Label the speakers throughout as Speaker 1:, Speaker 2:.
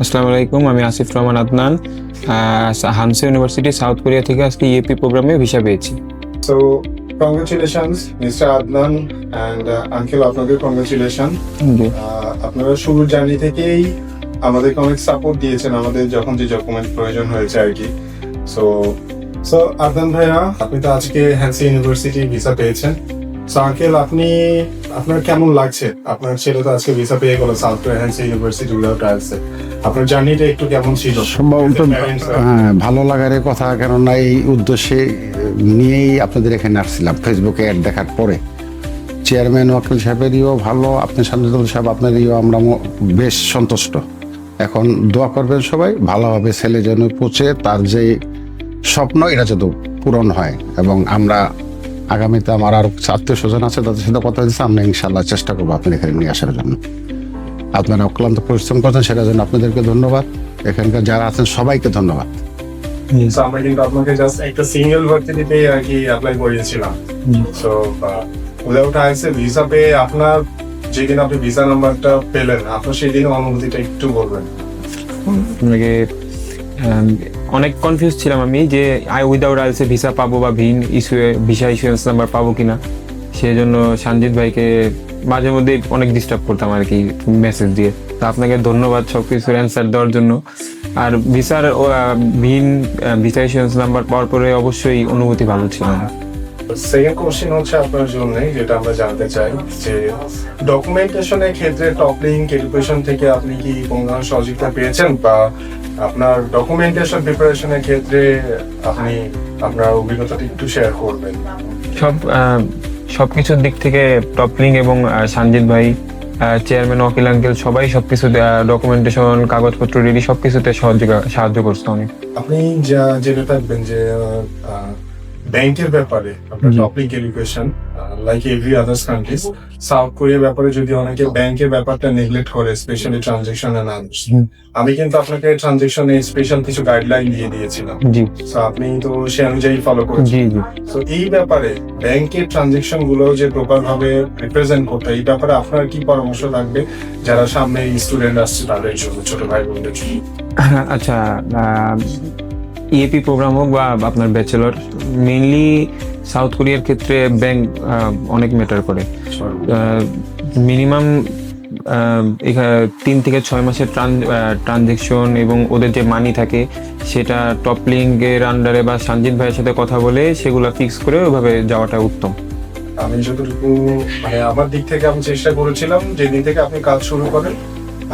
Speaker 1: আসসালামু আলাইকুম, আমি Asif Rahman Adnan. Hanseo university South Korea থেকে আজকে ইএপি প্রোগ্রামে ভিসা পেয়েছি।
Speaker 2: So, congratulations, Mr. Adnan and Uncle আপনাকে congratulations. আপনারা শুরুর জার্নি থেকেই আমাদেরকে অনেক সাপোর্ট দিয়েছেন আমাদের যখন যে ডকুমেন্ট প্রয়োজন হয়েছে আর কি। সো আদনান ভাইয়া, আপনি তো আজকে হ্যান্সি ইউনিভার্সিটি ভিসা পেয়েছেন। সো আঙ্কেল, আপনার কেমন লাগছে? আপনার ছেলে তো আজকে ভিসা পেয়ে গেল South Korea Hanseo university without ট্রায়ালসে। আপনার জার্নিটা একটু কেমন ছিল?
Speaker 3: সম্ভবত ভালো লাগারই কথা, কেননা এই উদ্দেশ্যে নিয়েই আপনাদের এখানে আসছিলাম ফেসবুকে অ্যাড দেখার পরে। চেয়ারম্যান ওয়াকিল সাহেবেরইও ভালো, আপনি শান্তিদুল সাহেব আপনারইও আমরা বেশ সন্তুষ্ট। এখন দোয়া করবেন সবাই ভালোভাবে ছেলে যেন পৌঁছে তার যে স্বপ্ন এটা যেন পূরণ হয়, এবং আমরা আগামীতে আমার আরও আত্মীয় স্বজন আছে তাদের সাথে কথা হয়েছে, আমরা ইনশাল্লাহ চেষ্টা করবো আপনার এখানে নিয়ে আসার জন্য। আপনারা অক্লান্ত পরিশ্রম করছেন সেটার জন্য আপনাদেরকে ধন্যবাদ, এখানকার যারা আছেন সবাইকে ধন্যবাদ।
Speaker 2: So, আমরা কিন্তু আপনাকে জাস্ট একটা সিঙ্গেল ভার্সিটিতে আর কি অ্যাপ্লাই করিয়েছিলাম। সো উইদাউট আইএসএ ভিসা পেয়ে আপনার যেদিন আপনি ভিসা নাম্বারটা পেলেন, আপনার সেই দিনের অনুভূতিটা একটু বলবেন।
Speaker 1: আপনাকে অনেক কনফিউজ ছিলাম আমি যে উইদাউট আইএলসে ভিসা পাবো বা ভিসা ইস্যুয়েন্স নাম্বার পাবো কিনা। সেই জন্য সঞ্জিত ভাইকে মাঝে মধ্যে অনেক ডিস্টার্ব করতাম আর কি মেসেজ দিয়ে। তা আপনাকে ধন্যবাদ সব কিছুর অ্যান্সার দেওয়ার জন্য। আর ভিসা ইস্যুয়েন্স নাম্বার পাওয়ার পরে অবশ্যই অনুভূতি ভালো ছিল না।
Speaker 2: সেকেন্ড কোশ্চেন হচ্ছে আপনার জন্য, যেটা আমরা জানতে চাই যে ডকুমেন্টেশনের ক্ষেত্রে টপ লিঙ্ক এডুকেশন থেকে আপনি কি কোনো ধরনের সহযোগিতা পেয়েছেন, বা আপনার ডকুমেন্টেশন প্রিপারেশনের ক্ষেত্রে আপনি আপনার অভিজ্ঞতাটা একটু শেয়ার করবেন?
Speaker 1: সবকিছুর দিক থেকে টপ লিঙ্ক এবং সঞ্জিত ভাই, চেয়ারম্যান ওয়াকিল আঙ্কেল সবাই সবকিছু ডকুমেন্টেশন কাগজপত্র রেডি সবকিছুতে সাহায্য করছে অনেক।
Speaker 2: আপনি যা জেনে থাকবেন যে ব্যাংকের ব্যাপারে আপনার top link education like every others countries, south কোরিয়ার ব্যাপারে যদি অনেকে ব্যাংকের ব্যাপারটা নেগলেক্ট করে, স্পেশালি ট্রানজেকশন এন্ড আদার্স, আমি কিন্তু আপনাকে ট্রানজেকশনে স্পেশাল কিছু গাইডলাইন দিয়ে দিয়েছিলাম।
Speaker 1: জি,
Speaker 2: সো আপনি তো সে অনুযায়ী ফলো করেছেন।
Speaker 1: জি জি।
Speaker 2: তো এই ব্যাপারে ব্যাংকের ট্রানজেকশন গুলো যে প্রপার ভাবে রিপ্রেজেন্ট করতে, এই ব্যাপারে আপনার কি পরামর্শ থাকবে যারা সামনে স্টুডেন্ট আসছে তাদের জন্য, ছোট ভাই বোনদের জন্য?
Speaker 1: আচ্ছা, ইএপি প্রোগ্রাম হোক বা আপনার ব্যাচেলর, মেইনলি সাউথ কোরিয়ার ক্ষেত্রে ব্যাংক অনেক ম্যাটার করে। মিনিমাম 3 থেকে 6 মাসের ট্রানজেকশন এবং ওদের যে মানি থাকে সেটা টপ লিঙ্কের আন্ডারে বা সঞ্জিত ভাইয়ের সাথে কথা বলে সেগুলো ফিক্স করে ওইভাবে যাওয়াটা উত্তম।
Speaker 2: আমি যতটুকু মানে আমার দিক থেকে আমি চেষ্টা করেছিলাম, যেদিন থেকে আপনি কাজ শুরু করেন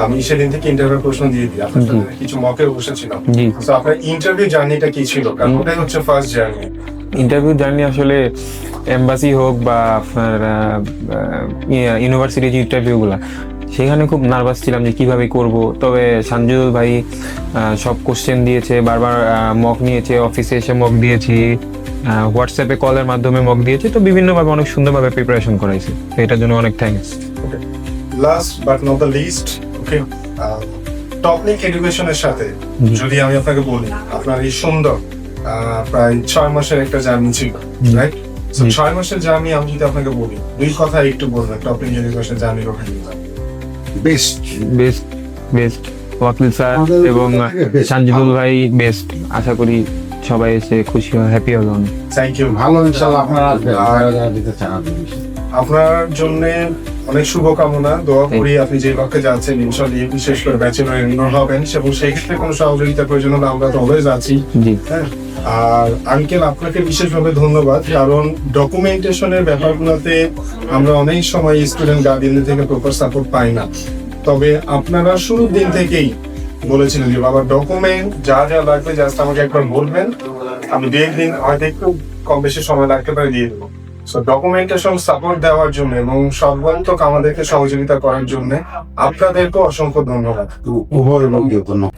Speaker 2: আমি সেদিন থেকে ইন্টারভিউ প্রশ্ন দিয়ে দিই, আপনার কিছু মকে বসেছিলাম। তো আপনার ইন্টারভিউ জার্নিটা কি ছিল? কারণ ওটাই হচ্ছে ফার্স্ট জার্নি।
Speaker 1: ইন্টারভিউ জার্নি আসলে এমবাসি হোক বা আপনার ইউনিভার্সিটির যে ইন্টারভিউগুলো, সেখানে খুব নার্ভাস ছিলাম যে কিভাবে করব। তবে সঞ্জিত ভাই সব কোশ্চেন দিয়েছে, বারবার মক নিয়েছে, অফিসে এসে মক দিয়েছি, হোয়াটসঅ্যাপে কলের মাধ্যমে মক দিয়েছে, তো বিভিন্নভাবে অনেক সুন্দরভাবে প্রিপারেশন করাইছে। তো এটার জন্য অনেক thanks.
Speaker 2: Last but not the least, okay, top link এডুকেশনের সাথে যদি আমি আপনাকে বলি, আপনার এই সুন্দর প্রায় 6 মাসের একটা জার্নি ছিল, রাইট? সো 6 মাসের জার্নি আমি যদি আপনাকে বলি, দুই কথা একটু বলবেন টপ লিঙ্ক এডুকেশন জার্নির ওখানে।
Speaker 3: বেস্ট
Speaker 1: বেস্ট বেস্ট ওয়াকিল স্যার এবং সঞ্জিদুল ভাই বেস্ট। আশা করি সবাই এসে খুশি হয়, হ্যাপি হবে অনেক।
Speaker 2: Thank you.
Speaker 3: ভালো, ইনশাআল্লাহ আপনারা আসবেন, যারা দিতে চান
Speaker 2: আপনার জন্য অনেক শুভকামনা, দোয়া করি আপনি যে লক্ষ্যে যাচ্ছেন ইনশাআল্লাহ বিশেষ করে ব্যাচেলর এন্রোল হবেন, এবং সেই ক্ষেত্রে কোনো সহযোগিতা প্রয়োজন হলে আমরা তো অলওয়েজ আছি। হ্যাঁ, আর আঙ্কেল আপনাকে বিশেষভাবে ধন্যবাদ, কারণ ডকুমেন্টেশনের ব্যাপারগুলোতে আমরা অনেক সময় স্টুডেন্ট গার্ডিয়ানদের থেকে প্রপার সাপোর্ট পাই না। তবে আপনারা শুরুর দিন থেকেই বলেছিলেন যে বাবা ডকুমেন্ট যা যা লাগবে জাস্ট আমাকে একবার বলবেন, আমি 1.5 দিন হয়তো একটু কম বেশি সময় লাগতে পারে দিয়ে দেবো। সো ডকুমেন্টেশন সাপোর্ট দেওয়ার জন্য এবং সর্বান্তক আমাদেরকে সহযোগিতা করার জন্য আপনাদেরকে অসংখ্য ধন্যবাদ।
Speaker 3: উভয় লোককে ধন্যবাদ।